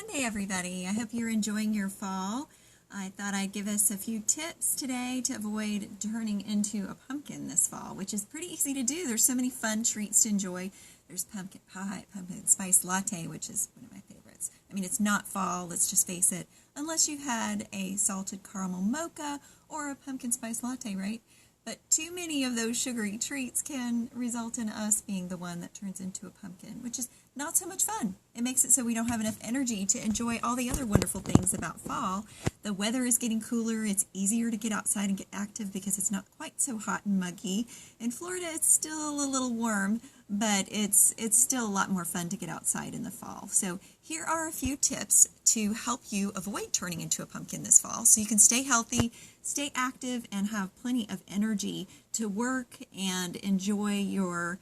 Monday, everybody. I hope you're enjoying your fall. I thought I'd give us a few tips today to avoid turning into a pumpkin this fall, which is pretty easy to do. There's so many fun treats to enjoy. There's pumpkin pie, pumpkin spice latte, which is one of my favorites. I mean, it's not fall, let's just face it, unless you've had a salted caramel mocha or a pumpkin spice latte, right? But too many of those sugary treats can result in us being the one that turns into a pumpkin, which is not so much fun. It makes it so we don't have enough energy to enjoy all the other wonderful things about fall. The weather is getting cooler. It's easier to get outside and get active because it's not quite so hot and muggy. In Florida, it's still a little warm, but it's still a lot more fun to get outside in the fall. So here are a few tips to help you avoid turning into a pumpkin this fall so you can stay healthy, stay active, and have plenty of energy to work and enjoy your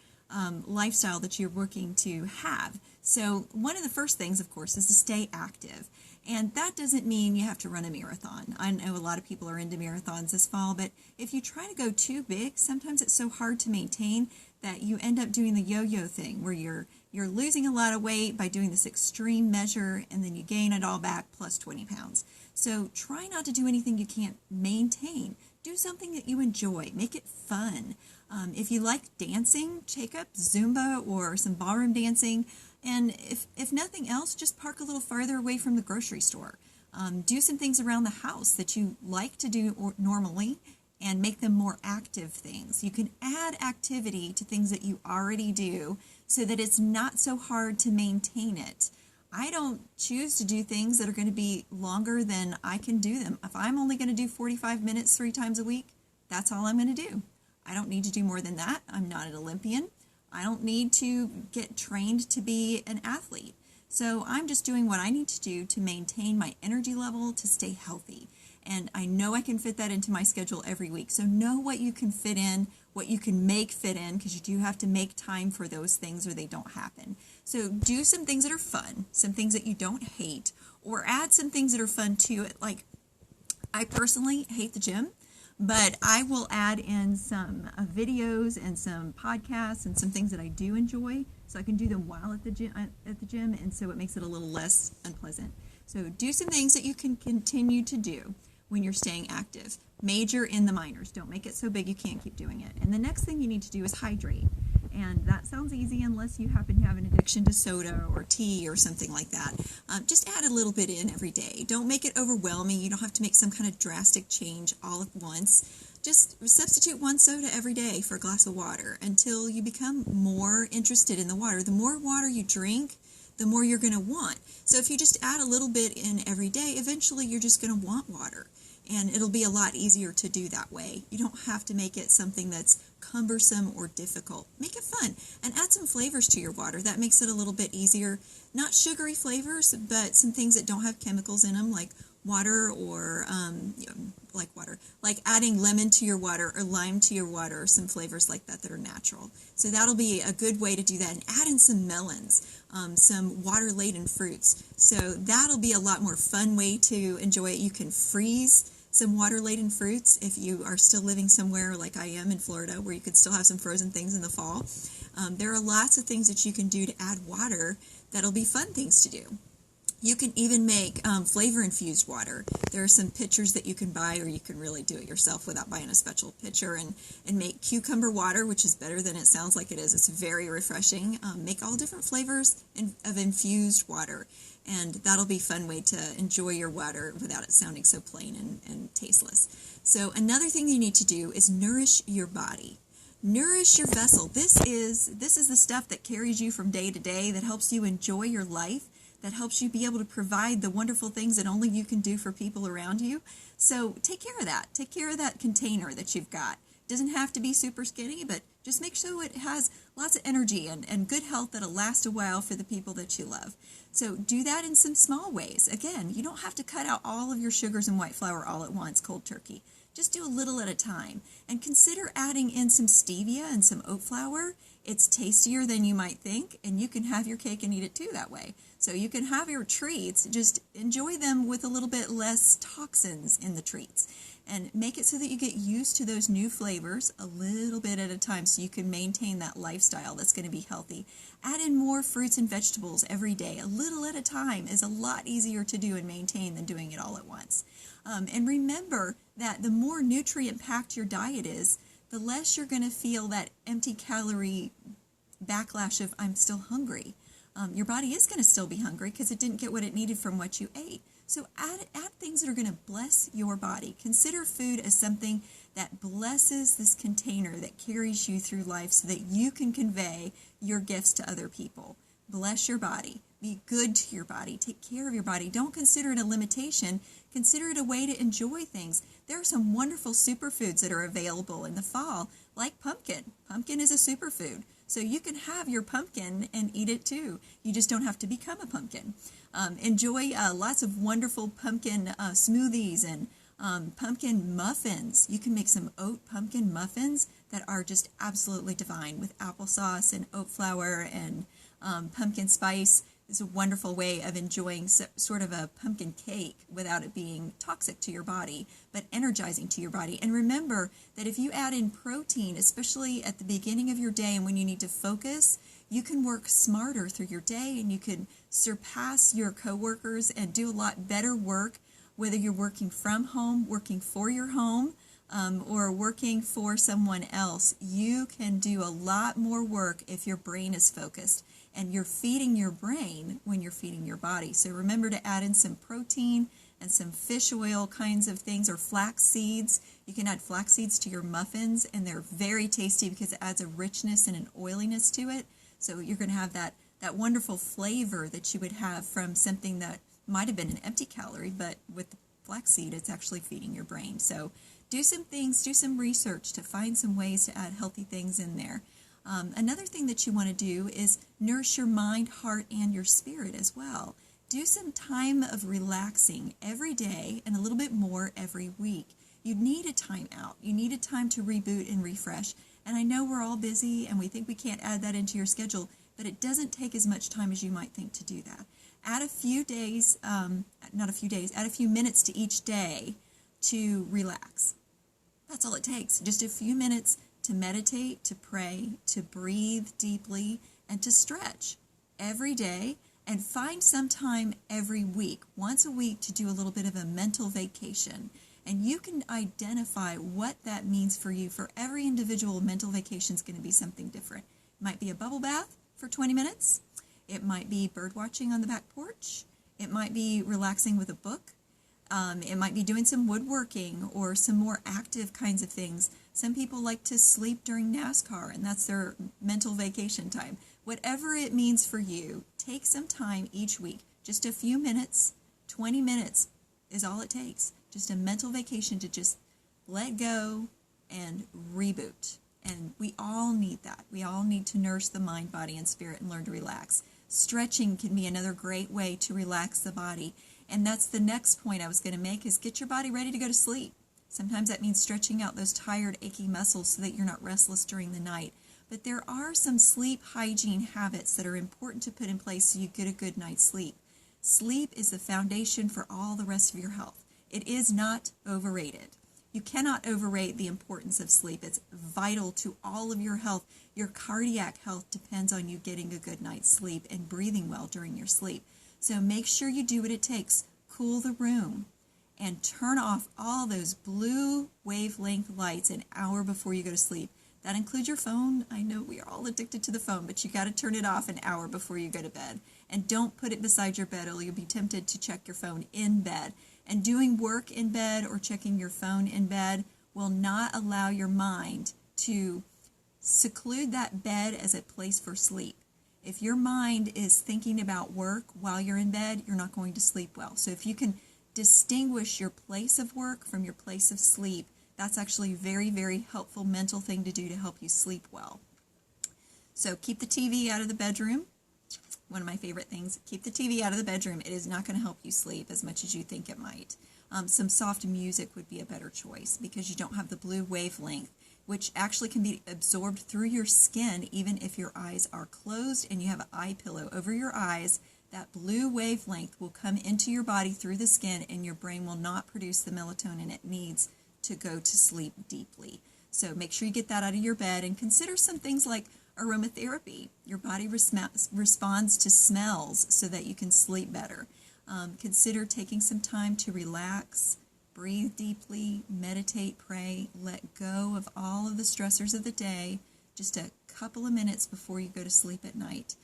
lifestyle that you're working to have. So one of the first things, of course, is to stay active. And that doesn't mean you have to run a marathon. I know a lot of people are into marathons this fall, but if you try to go too big, sometimes it's so hard to maintain that you end up doing the yo-yo thing where you're losing a lot of weight by doing this extreme measure and then you gain it all back plus 20 pounds. So try not to do anything you can't maintain. Do something that you enjoy. Make it fun. If you like dancing, take up Zumba or some ballroom dancing. And if nothing else, just park a little farther away from the grocery store. Do some things around the house that you like to do normally and make them more active things. You can add activity to things that you already do so that it's not so hard to maintain it. I don't choose to do things that are going to be longer than I can do them. If I'm only going to do 45 minutes 3 times a week, that's all I'm going to do. I don't need to do more than that. I'm not an Olympian. I don't need to get trained to be an athlete. So I'm just doing what I need to do to maintain my energy level to stay healthy. And I know I can fit that into my schedule every week. So know what you can fit in, what you can make fit in, because you do have to make time for those things or they don't happen. So do some things that are fun, some things that you don't hate, or add some things that are fun to it. Like, I personally hate the gym, but I will add in some videos and some podcasts and some things that I do enjoy, so I can do them while at the gym, and so it makes it a little less unpleasant. So do some things that you can continue to do when you're staying active. Major in the minors. Don't make it so big you can't keep doing it. And the next thing you need to do is hydrate. And that sounds easy unless you happen to have an addiction to soda or tea or something like that. Just add a little bit in every day. Don't make it overwhelming. You don't have to make some kind of drastic change all at once. Just substitute 1 soda every day for a glass of water until you become more interested in the water. The more water you drink, the more you're going to want. So if you just add a little bit in every day, eventually you're just going to want water. And it'll be a lot easier to do that way. You don't have to make it something that's cumbersome or difficult. Make it fun and add some flavors to your water. That makes it a little bit easier. Not sugary flavors, but some things that don't have chemicals in them, like water or like adding lemon to your water or lime to your water, or some flavors like that that are natural. So that'll be a good way to do that. And add in some melons, some water-laden fruits. So that'll be a lot more fun way to enjoy it. You can freeze some water-laden fruits if you are still living somewhere like I am in Florida, where you could still have some frozen things in the fall. There are lots of things that you can do to add water that'll be fun things to do. You can even make flavor-infused water. There are some pitchers that you can buy, or you can really do it yourself without buying a special pitcher, and make cucumber water, which is better than it sounds like it is. It's very refreshing. Make all different flavors of infused water, and that'll be a fun way to enjoy your water without it sounding so plain and tasteless. So another thing you need to do is nourish your body. Nourish your vessel. This is the stuff that carries you from day to day, that helps you enjoy your life, that helps you be able to provide the wonderful things that only you can do for people around you. So take care of that. Take care of that container that you've got. It doesn't have to be super skinny, but just make sure it has lots of energy and good health that'll last a while for the people that you love. So do that in some small ways. Again, you don't have to cut out all of your sugars and white flour all at once, cold turkey. Just do a little at a time. And consider adding in some stevia and some oat flour. It's tastier than you might think, and you can have your cake and eat it too that way. So you can have your treats, just enjoy them with a little bit less toxins in the treats. and make it so that you get used to those new flavors a little bit at a time so you can maintain that lifestyle that's going to be healthy. Add in more fruits and vegetables every day. A little at a time is a lot easier to do and maintain than doing it all at once. And remember that the more nutrient-packed your diet is, the less you're going to feel that empty calorie backlash of I'm still hungry. Your body is going to still be hungry because it didn't get what it needed from what you ate. So add things that are going to bless your body. Consider food as something that blesses this container that carries you through life so that you can convey your gifts to other people. Bless your body. Be good to your body. Take care of your body. Don't consider it a limitation. Consider it a way to enjoy things. There are some wonderful superfoods that are available in the fall, like pumpkin. Pumpkin is a superfood. So you can have your pumpkin and eat it too. You just don't have to become a pumpkin. Enjoy lots of wonderful pumpkin smoothies and pumpkin muffins. You can make some oat pumpkin muffins that are just absolutely divine with applesauce and oat flour and pumpkin spice. It's a wonderful way of enjoying sort of a pumpkin cake without it being toxic to your body, but energizing to your body. And remember that if you add in protein, especially at the beginning of your day and when you need to focus, you can work smarter through your day and you can surpass your coworkers and do a lot better work, whether you're working from home, working for your home, or working for someone else. You can do a lot more work if your brain is focused. And you're feeding your brain when you're feeding your body. So remember to add in some protein and some fish oil kinds of things, or flax seeds. You can add flax seeds to your muffins, and they're very tasty because it adds a richness and an oiliness to it. So you're going to have that wonderful flavor that you would have from something that might have been an empty calorie, but with the flaxseed, it's actually feeding your brain. So do some things, do some research to find some ways to add healthy things in there. Another thing that you want to do is nourish your mind, heart, and your spirit as well. Do some time of relaxing every day and a little bit more every week. You need a time out. You need a time to reboot and refresh. And I know we're all busy and we think we can't add that into your schedule, but it doesn't take as much time as you might think to do that. Add a few minutes to each day to relax. That's all it takes. Just a few minutes to meditate, to pray, to breathe deeply, and to stretch every day, and find some time every week, once a week, to do a little bit of a mental vacation. And you can identify what that means for you. For every individual, mental vacation is going to be something different. It might be a bubble bath for 20 minutes. It might be bird watching on the back porch. It might be relaxing with a book. It might be doing some woodworking or some more active kinds of things. Some people like to sleep during NASCAR, and that's their mental vacation time. Whatever it means for you, take some time each week. Just a few minutes, 20 minutes is all it takes. Just a mental vacation to just let go and reboot. And we all need that. We all need to nourish the mind, body, and spirit and learn to relax. Stretching can be another great way to relax the body. And that's the next point I was going to make, is get your body ready to go to sleep. Sometimes that means stretching out those tired, achy muscles so that you're not restless during the night. But there are some sleep hygiene habits that are important to put in place so you get a good night's sleep. Sleep is the foundation for all the rest of your health. It is not overrated. You cannot overrate the importance of sleep. It's vital to all of your health. Your cardiac health depends on you getting a good night's sleep and breathing well during your sleep. So make sure you do what it takes. Cool the room and turn off all those blue wavelength lights an hour before you go to sleep. That includes your phone. I know we are all addicted to the phone, but you got to turn it off an hour before you go to bed. And don't put it beside your bed, or you'll be tempted to check your phone in bed. And doing work in bed or checking your phone in bed will not allow your mind to seclude that bed as a place for sleep. If your mind is thinking about work while you're in bed, you're not going to sleep well. So if you can distinguish your place of work from your place of sleep, that's actually a very, very helpful mental thing to do to help you sleep well. So keep the TV out of the bedroom. One of my favorite things, keep the TV out of the bedroom. It is not going to help you sleep as much as you think it might. Some soft music would be a better choice because you don't have the blue wavelength, which actually can be absorbed through your skin even if your eyes are closed and you have an eye pillow over your eyes. That blue wavelength will come into your body through the skin, and your brain will not produce the melatonin it needs to go to sleep deeply. So make sure you get that out of your bed and consider some things like aromatherapy. Your body responds to smells so that you can sleep better. Consider taking some time to relax, breathe deeply, meditate, pray, let go of all of the stressors of the day, just a couple of minutes before you go to sleep at night.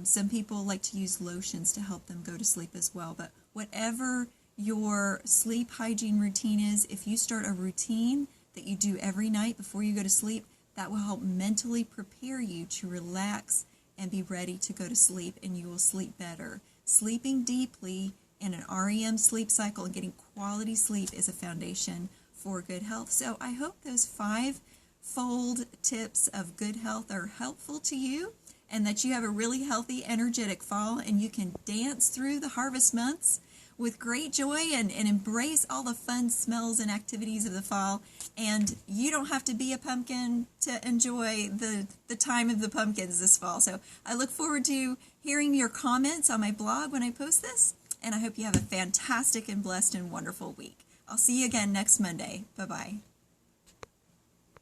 Some people like to use lotions to help them go to sleep as well, but whatever your sleep hygiene routine is, if you start a routine that you do every night before you go to sleep, that will help mentally prepare you to relax and be ready to go to sleep, and you will sleep better. Sleeping deeply in an REM sleep cycle and getting quality sleep is a foundation for good health. So I hope those 5-fold tips of good health are helpful to you, and that you have a really healthy, energetic fall, and you can dance through the harvest months with great joy and embrace all the fun smells and activities of the fall. And you don't have to be a pumpkin to enjoy the time of the pumpkins this fall. So I look forward to hearing your comments on my blog when I post this, and I hope you have a fantastic and blessed and wonderful week. I'll see you again next Monday. Bye-bye.